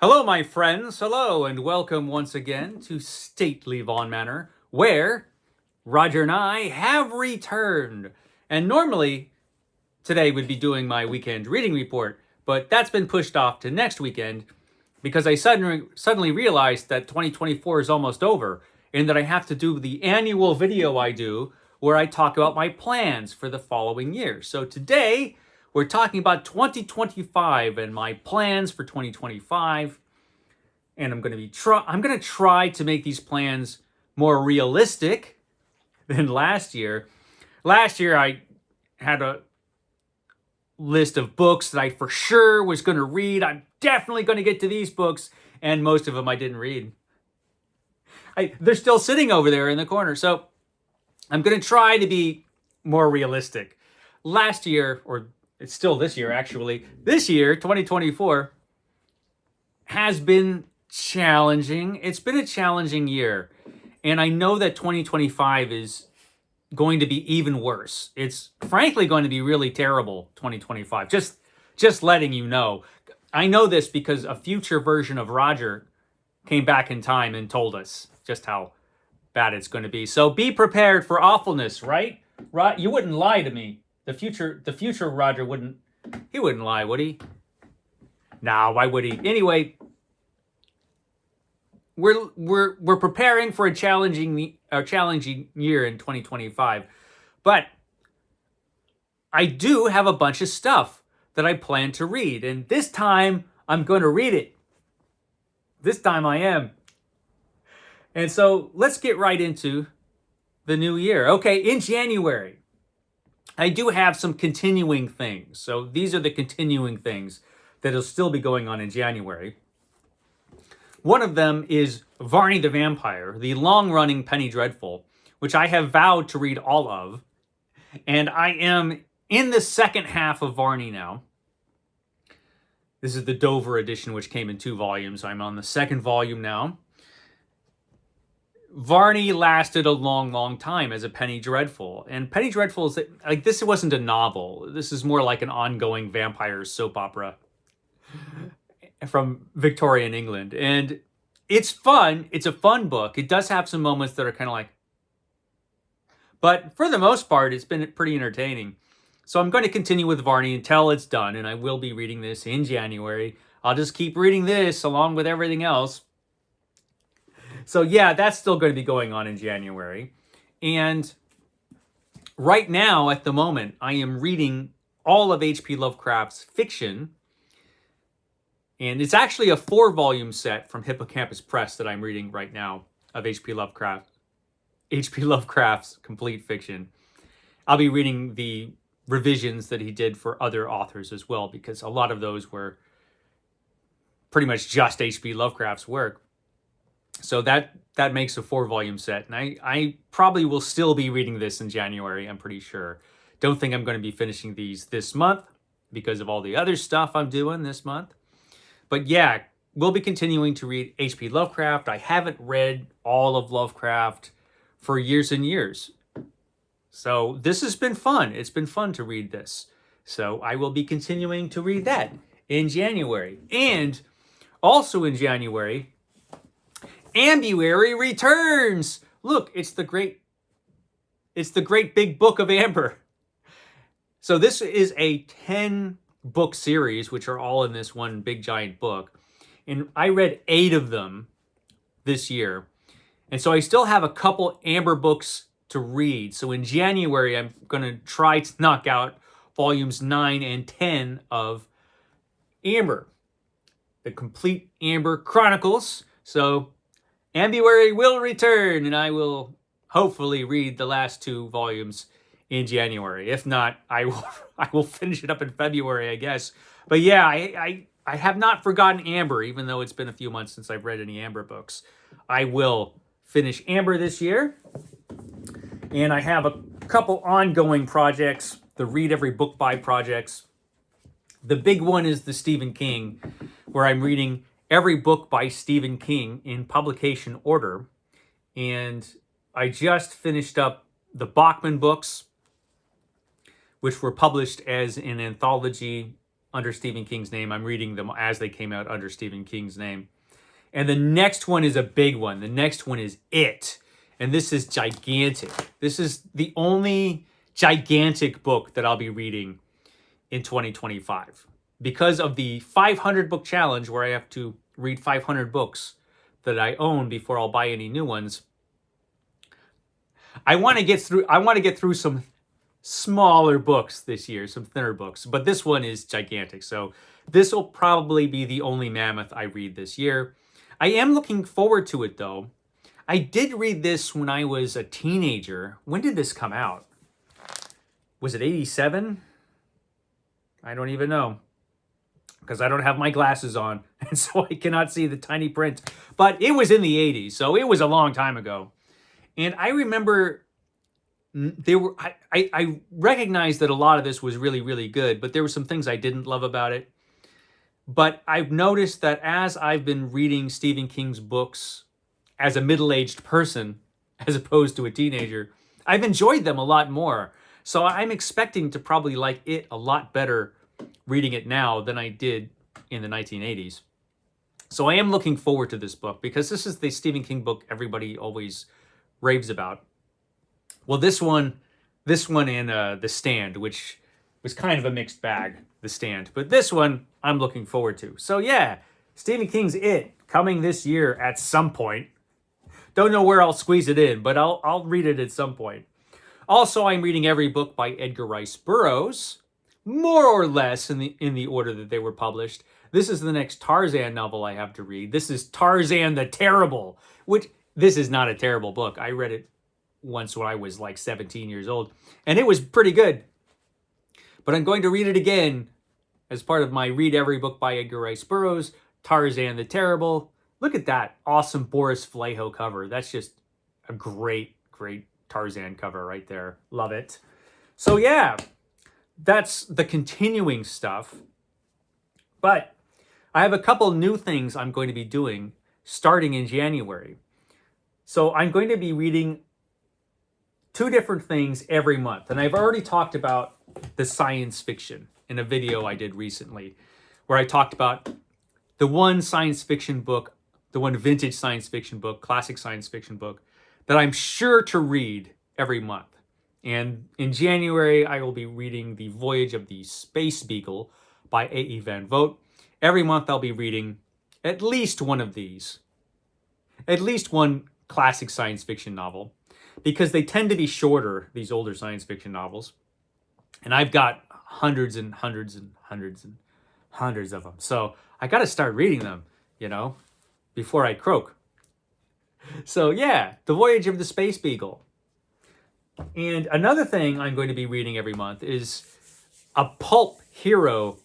Hello, my friends. Hello, and welcome once again to stately Vaughan Manor, where Roger and I have returned. And normally, today would be doing my weekend reading report, but that's been pushed off to next weekend because I suddenly realized that 2024 is almost over and that I have to do the annual video I do where I talk about my plans for the following year. So today, we're talking about 2025 and my plans for 2025. And I'm going to try to make these plans more realistic than last year. Last year I had a list of books that I for sure was going to read. I'm definitely going to get to these books, and most of them I didn't read. They're still sitting over there in the corner. So I'm going to try to be more realistic. Last year, or it's still this year actually, this year, 2024, has been challenging. It's been a challenging year. And I know that 2025 is going to be even worse. It's frankly going to be really terrible, 2025. Just letting you know. I know this because a future version of Roger came back in time and told us just how bad it's going to be. So be prepared for awfulness, right? You wouldn't lie to me. The future Roger wouldn't lie, would he? Nah, why would he? Anyway, we're preparing for a challenging year in 2025, but I do have a bunch of stuff that I plan to read, and this time I'm going to read it. This time I am. And so let's get right into the new year. Okay, in January, I do have some continuing things. So these are the continuing things that'll still be going on in January. One of them is Varney the Vampire, the long-running Penny Dreadful, which I have vowed to read all of. And I am in the second half of Varney now. This is the Dover edition, which came in 2 volumes. I'm on the second volume now. Varney lasted a long, long time as a Penny Dreadful. And Penny Dreadful is like, this wasn't a novel. This is more like an ongoing vampire soap opera from Victorian England. And it's fun. It's a fun book. It does have some moments that are kind of like, but for the most part, it's been pretty entertaining. So I'm going to continue with Varney until it's done, and I will be reading this in January. I'll just keep reading this along with everything else. So yeah, that's still going to be going on in January. And right now, at the moment, I am reading all of H.P. Lovecraft's fiction. And it's actually a 4-volume set from Hippocampus Press that I'm reading right now of H.P. Lovecraft's complete fiction. I'll be reading the revisions that he did for other authors as well, because a lot of those were pretty much just H.P. Lovecraft's work. So that makes a 4-volume set. And I probably will still be reading this in January, I'm pretty sure. Don't think I'm going to be finishing these this month because of all the other stuff I'm doing this month. But yeah, we'll be continuing to read H.P. Lovecraft. I haven't read all of Lovecraft for years and years. So this has been fun. It's been fun to read this. So I will be continuing to read that in January. And also in January, Ambuary returns. Look, it's the great big book of Amber. So this is a 10-book series, which are all in this one big giant book. And I read 8 of them this year. And so I still have a couple Amber books to read. So in January, I'm going to try to knock out volumes 9 and 10 of Amber, the complete Amber Chronicles. So Ambuary will return, and I will hopefully read the last 2 volumes in January. If not, I will finish it up in February, I guess. But yeah, I have not forgotten Amber, even though it's been a few months since I've read any Amber books. I will finish Amber this year. And I have a couple ongoing projects, the Read Every Book By projects. The big one is the Stephen King, where I'm reading every book by Stephen King in publication order. And I just finished up the Bachman books, which were published as an anthology under Stephen King's name. I'm reading them as they came out under Stephen King's name. And the next one is a big one. The next one is It. And this is gigantic. This is the only gigantic book that I'll be reading in 2025. Because of the 500 book challenge where I have to read 500 books that I own before I'll buy any new ones. I want to get through some smaller books this year, some thinner books, but this one is gigantic. So this will probably be the only mammoth I read this year. I am looking forward to it though. I did read this when I was a teenager. When did this come out? Was it 87? I don't even know, because I don't have my glasses on, and so I cannot see the tiny print. But it was in the 80s, so it was a long time ago. And I remember I recognized that a lot of this was really, really good, but there were some things I didn't love about it. But I've noticed that as I've been reading Stephen King's books as a middle-aged person, as opposed to a teenager, I've enjoyed them a lot more. So I'm expecting to probably like it a lot better reading it now than I did in the 1980s. So I am looking forward to this book because this is the Stephen King book everybody always raves about. Well, this one and The Stand, which was kind of a mixed bag, The Stand. But this one I'm looking forward to. So yeah, Stephen King's It coming this year at some point. Don't know where I'll squeeze it in, but I'll read it at some point. Also, I'm reading every book by Edgar Rice Burroughs, more or less in the order that they were published. This is the next Tarzan novel I have to read. This is Tarzan the Terrible, which this is not a terrible book. I read it once when I was like 17 years old, and it was pretty good. But I'm going to read it again as part of my Read Every Book by Edgar Rice Burroughs, Tarzan the Terrible. Look at that awesome Boris Vallejo cover. That's just a great, great Tarzan cover right there. Love it. So yeah, that's the continuing stuff. But I have a couple new things I'm going to be doing starting in January. So I'm going to be reading 2 different things every month. And I've already talked about the science fiction in a video I did recently, where I talked about the one science fiction book, the one vintage science fiction book, classic science fiction book, that I'm sure to read every month. And in January, I will be reading The Voyage of the Space Beagle by A.E. Van Vogt. Every month I'll be reading at least one of these. At least one classic science fiction novel. Because they tend to be shorter, these older science fiction novels. And I've got hundreds and hundreds and hundreds and hundreds of them. So I got to start reading them, before I croak. So yeah, The Voyage of the Space Beagle. And another thing I'm going to be reading every month is a pulp hero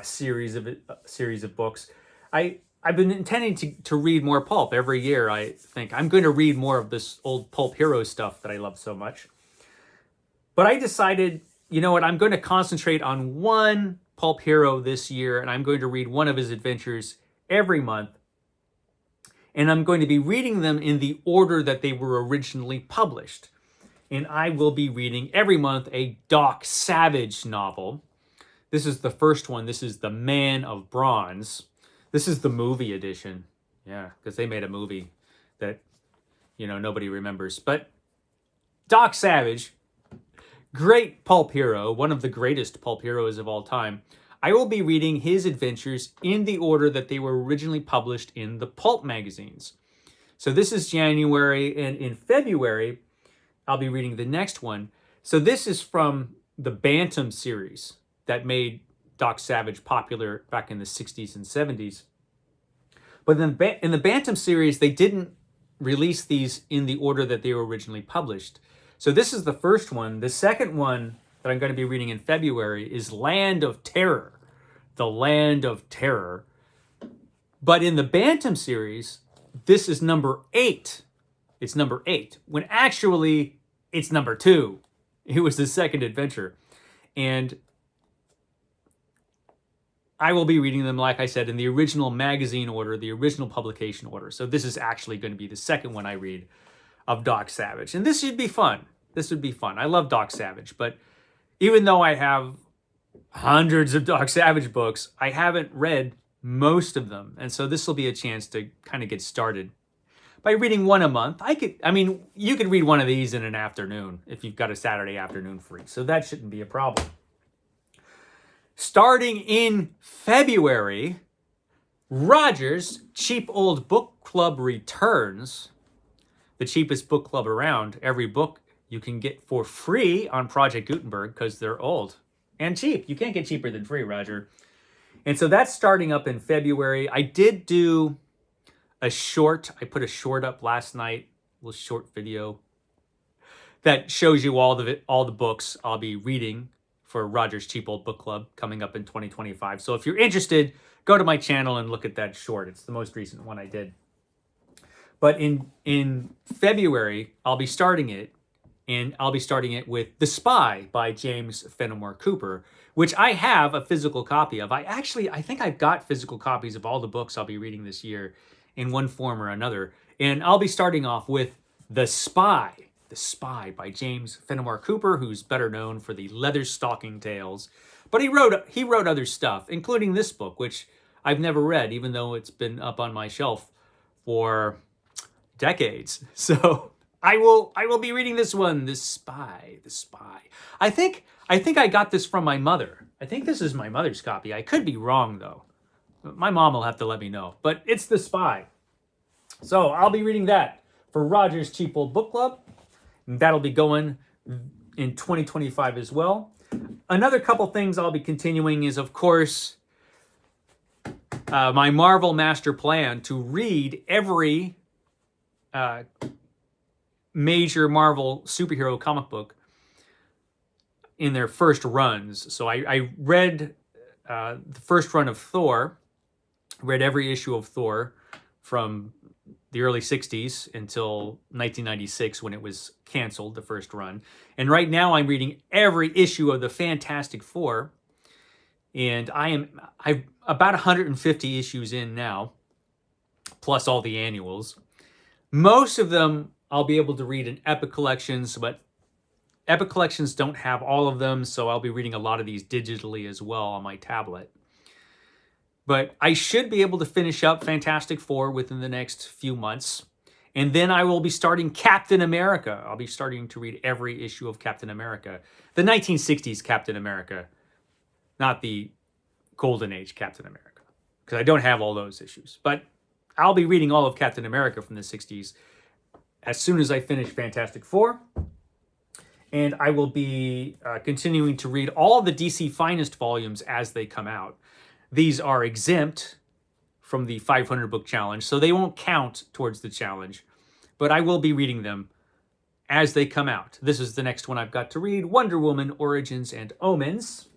series of books. I've been intending to read more pulp every year. I think I'm going to read more of this old pulp hero stuff that I love so much. But I decided, you know what, I'm going to concentrate on one pulp hero this year, and I'm going to read one of his adventures every month. And I'm going to be reading them in the order that they were originally published. And I will be reading every month a Doc Savage novel. This is the first one. This is The Man of Bronze. This is the movie edition. Yeah, because they made a movie that, nobody remembers. But Doc Savage, great pulp hero, one of the greatest pulp heroes of all time. I will be reading his adventures in the order that they were originally published in the pulp magazines. So this is January, and in February, I'll be reading the next one. So this is from the Bantam series that made Doc Savage popular back in the 60s and 70s. But then in the Bantam series, they didn't release these in the order that they were originally published. So this is the first one. The second one that I'm going to be reading in February is Land of Terror. The Land of Terror. But in the Bantam series, this is number 8. It's number 8, when actually it's number 2. It was the second adventure. And I will be reading them, like I said, in the original magazine order, the original publication order. So this is actually going to be the second one I read of Doc Savage. And this should be fun. This would be fun. I love Doc Savage. But even though I have hundreds of Doc Savage books. I haven't read most of them. And so this will be a chance to kind of get started. By reading one a month, you could read one of these in an afternoon if you've got a Saturday afternoon free. So that shouldn't be a problem. Starting in February, Roger's Cheap Old Book Club returns. The cheapest book club around. Every book you can get for free on Project Gutenberg because they're old and cheap. You can't get cheaper than free, Roger. And so that's starting up in February. I did do a short. I put a short up last night, a little short video that shows you all the books I'll be reading for Roger's Cheap Old Book Club coming up in 2025. So if you're interested, go to my channel and look at that short. It's the most recent one I did. But in February, I'll be starting it, and I'll be starting it with The Spy by James Fenimore Cooper, which I have a physical copy of. I think I've got physical copies of all the books I'll be reading this year in one form or another. And I'll be starting off with The Spy by James Fenimore Cooper, who's better known for the Leatherstocking Tales. But he wrote other stuff, including this book, which I've never read, even though it's been up on my shelf for decades. So I will be reading this one, The Spy. I think I got this from my mother. I think this is my mother's copy. I could be wrong though. My mom will have to let me know. But it's The Spy. So I'll be reading that for Roger's Cheap Old Book Club. And that'll be going in 2025 as well. Another couple things I'll be continuing is, of course, my Marvel master plan to read every major Marvel superhero comic book in their first runs. So I read the first run of Thor, read every issue of Thor from the early 60s until 1996 when it was canceled, the first run. And right now I'm reading every issue of the Fantastic Four. And I've about 150 issues in now, plus all the annuals. Most of them I'll be able to read in Epic Collections, but Epic Collections don't have all of them, so I'll be reading a lot of these digitally as well on my tablet. But I should be able to finish up Fantastic Four within the next few months. And then I will be starting Captain America. I'll be starting to read every issue of Captain America. The 1960s Captain America, not the Golden Age Captain America, because I don't have all those issues. But I'll be reading all of Captain America from the 60s as soon as I finish Fantastic Four. And I will be continuing to read all the DC Finest volumes as they come out. These are exempt from the 500 book challenge, so they won't count towards the challenge. But I will be reading them as they come out. This is the next one I've got to read, Wonder Woman, Origins and Omens.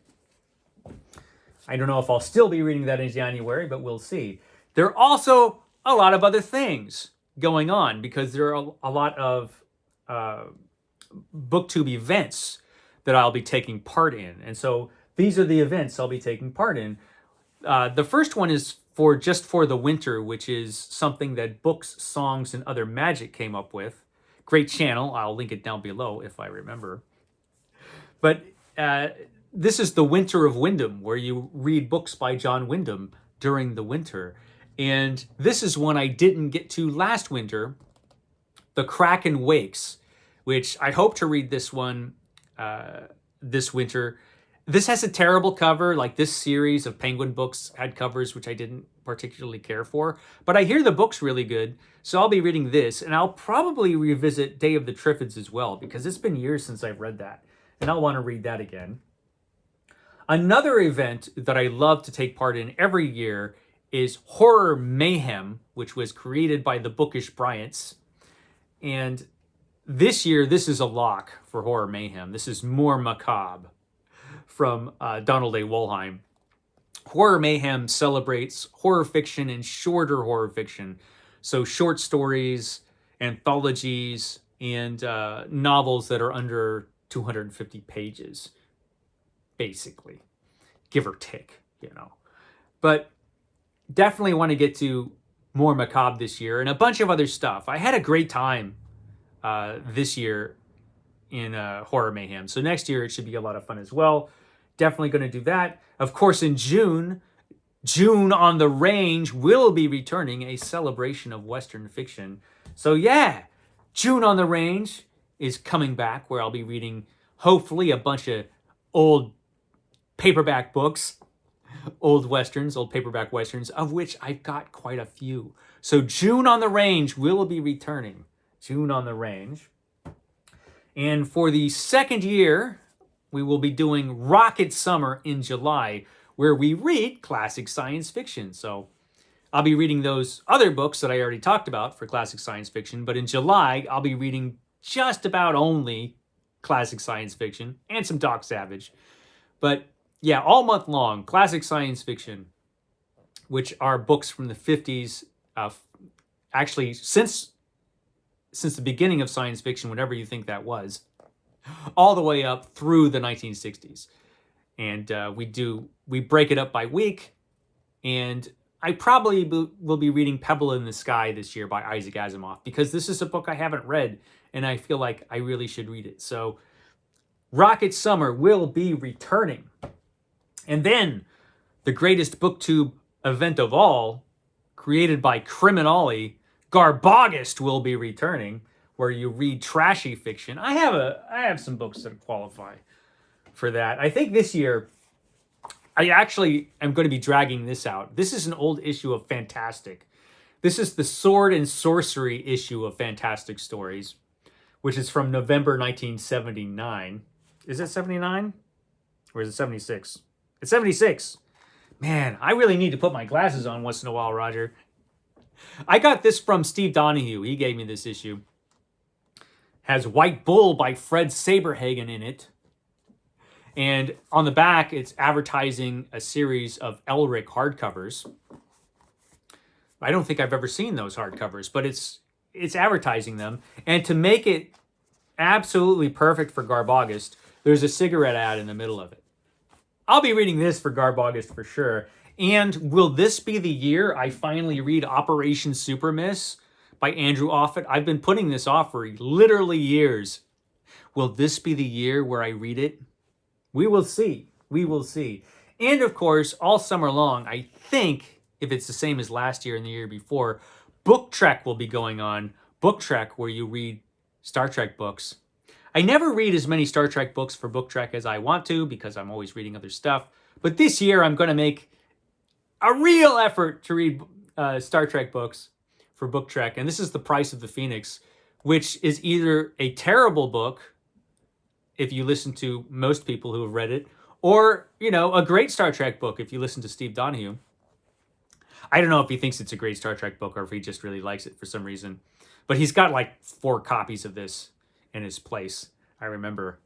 I don't know if I'll still be reading that in January, but we'll see. There are also a lot of other things going on because there are a lot of BookTube events that I'll be taking part in. And so these are the events I'll be taking part in. The first one is just for the winter, which is something that Books, Songs, and Other Magic came up with. Great channel. I'll link it down below if I remember. But this is the Winter of Wyndham, where you read books by John Wyndham during the winter. And this is one I didn't get to last winter, The Kraken Wakes, which I hope to read this one this winter. This has a terrible cover. Like this series of Penguin books had covers which I didn't particularly care for. But I hear the book's really good, so I'll be reading this. And I'll probably revisit Day of the Triffids as well, because it's been years since I've read that. And I'll want to read that again. Another event that I love to take part in every year is Horror Mayhem, which was created by the Bookish Bryants. And this year, this is a lock for Horror Mayhem. This is more macabre from Donald A. Wollheim. Horror Mayhem celebrates horror fiction and shorter horror fiction. So short stories, anthologies, and novels that are under 250 pages, basically, give or take, you know. But definitely want to get to more macabre this year and a bunch of other stuff. I had a great time this year in Horror Mayhem. So next year it should be a lot of fun as well. definitely going to do that. Of course, in June on the Range will be returning, a celebration of Western fiction. So yeah, June on the Range is coming back, where I'll be reading, hopefully, a bunch of old paperback books, old westerns, old paperback westerns, of which I've got quite a few. So June on the Range will be returning. June on the Range. And for the second year, we will be doing Rocket Summer in July, where we read classic science fiction. So I'll be reading those other books that I already talked about for classic science fiction, but in July, I'll be reading just about only classic science fiction and some Doc Savage. But yeah, all month long, classic science fiction, which are books from the 50s, actually since the beginning of science fiction, whatever you think that was, all the way up through the 1960s. And we break it up by week, and I probably will be reading Pebble in the Sky this year by Isaac Asimov, because this is a book I haven't read, and I feel like I really should read it. So Rocket Summer will be returning. And then the greatest booktube event of all, created by CriminOlly, Garbogist, will be returning, where you read trashy fiction. I have some books that qualify for that. I think this year, I actually am going to be dragging this out. This is an old issue of Fantastic. This is the Sword and Sorcery issue of Fantastic Stories, which is from November 1979. Is it 79? Or is it 76? It's 76. Man, I really need to put my glasses on once in a while, Roger. I got this from Steve Donoghue. He gave me this issue. Has White Bull by Fred Saberhagen in it. And on the back, it's advertising a series of Elric hardcovers. I don't think I've ever seen those hardcovers, but it's advertising them. And to make it absolutely perfect for Garbogist, there's a cigarette ad in the middle of it. I'll be reading this for Garbogist for sure. And will this be the year I finally read Operation Super Miss by Andrew Offutt? I've been putting this off for literally years. Will this be the year where I read it? We will see. We will see. And of course, all summer long, I think, if it's the same as last year and the year before, Book Trek will be going on. Book Trek, where you read Star Trek books. I never read as many Star Trek books for Book Trek as I want to, because I'm always reading other stuff. But this year, I'm going to make a real effort to read Star Trek books for Book Trek. And this is The Price of the Phoenix, which is either a terrible book, if you listen to most people who have read it, or, a great Star Trek book, if you listen to Steve Donoghue. I don't know if he thinks it's a great Star Trek book or if he just really likes it for some reason. But he's got like 4 copies of this in his place. I remember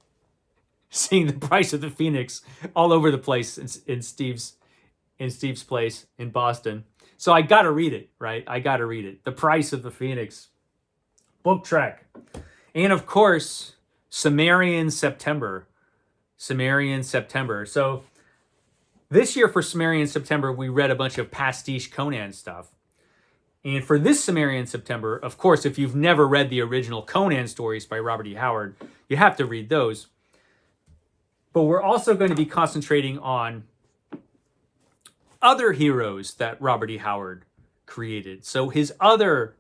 seeing The Price of the Phoenix all over the place in Steve's place in Boston. So I got to read it, right? I got to read it. The Price of the Phoenix. Book Trek. And of course, Sumerian September. Sumerian September. So this year for Sumerian September, we read a bunch of pastiche Conan stuff. And for this Sumerian September, of course, if you've never read the original Conan stories by Robert E. Howard, you have to read those. But we're also going to be concentrating on other heroes that Robert E. Howard created. So his other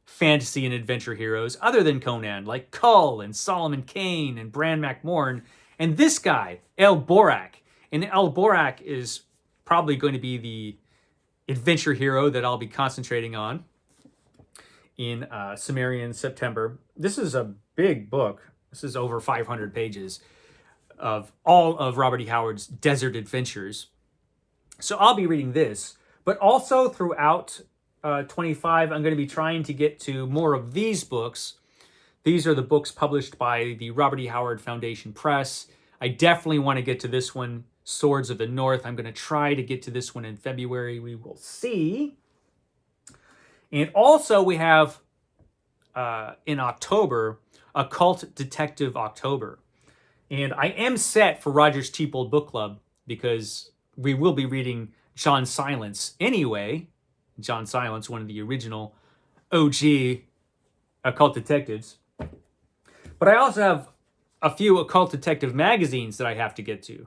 fantasy and adventure heroes, other than Conan, like Kull and Solomon Kane and Bran MacMorn, and this guy, El Borak. And El Borak is probably going to be the adventure hero that I'll be concentrating on in Sumerian September. This is a big book. This is over 500 pages of all of Robert E. Howard's desert adventures. So I'll be reading this, but also throughout 25, I'm going to be trying to get to more of these books. These are the books published by the Robert E. Howard Foundation Press. I definitely want to get to this one, Swords of the North. I'm going to try to get to this one in February. We will see. And also we have, in October, Occult Detective October. And I am set for Roger's Cheap Old Book Club, because we will be reading John Silence anyway. John Silence, one of the original OG occult detectives. But I also have a few occult detective magazines that I have to get to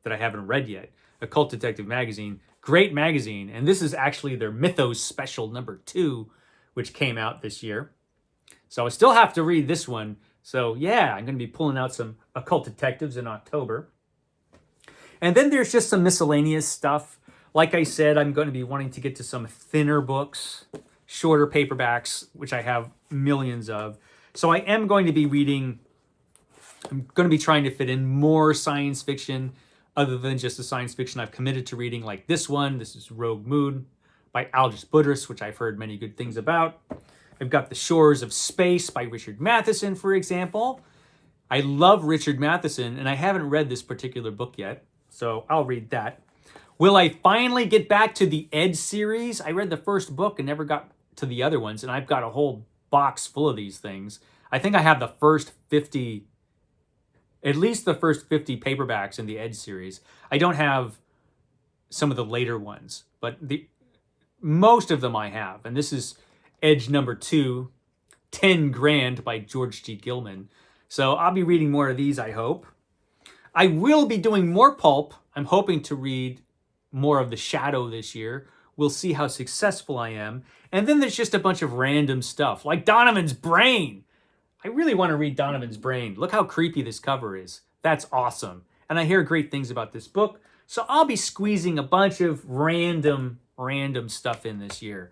that I haven't read yet. Occult Detective Magazine, great magazine. And this is actually their Mythos Special #2, which came out this year. So I still have to read this one. So yeah, I'm going to be pulling out some occult detectives in October. And then there's just some miscellaneous stuff. Like I said, I'm going to be wanting to get to some thinner books, shorter paperbacks, which I have millions of. So I am going to be reading, I'm going to be trying to fit in more science fiction other than just the science fiction I've committed to reading, like this one. This is Rogue Moon by Aldous Budrys, which I've heard many good things about. I've got The Shores of Space by Richard Matheson, for example. I love Richard Matheson, and I haven't read this particular book yet, so I'll read that. Will I finally get back to the Edge series? I read the first book and never got to the other ones, and I've got a whole box full of these things. I think I have the first 50, at least the first 50 paperbacks in the Edge series. I don't have some of the later ones, but most of them I have. And this is Edge #2, 10 Grand by George G. Gilman. So I'll be reading more of these, I hope. I will be doing more pulp. I'm hoping to read more of The Shadow this year. We'll see how successful I am. And then there's just a bunch of random stuff, like Donovan's Brain. I really want to read Donovan's Brain. Look how creepy this cover is. That's awesome. And I hear great things about this book. So I'll be squeezing a bunch of random stuff in this year.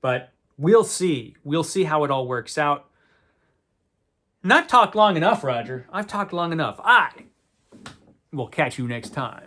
But we'll see. We'll see how it all works out. Not talked long enough, Roger. I've talked long enough. I will catch you next time.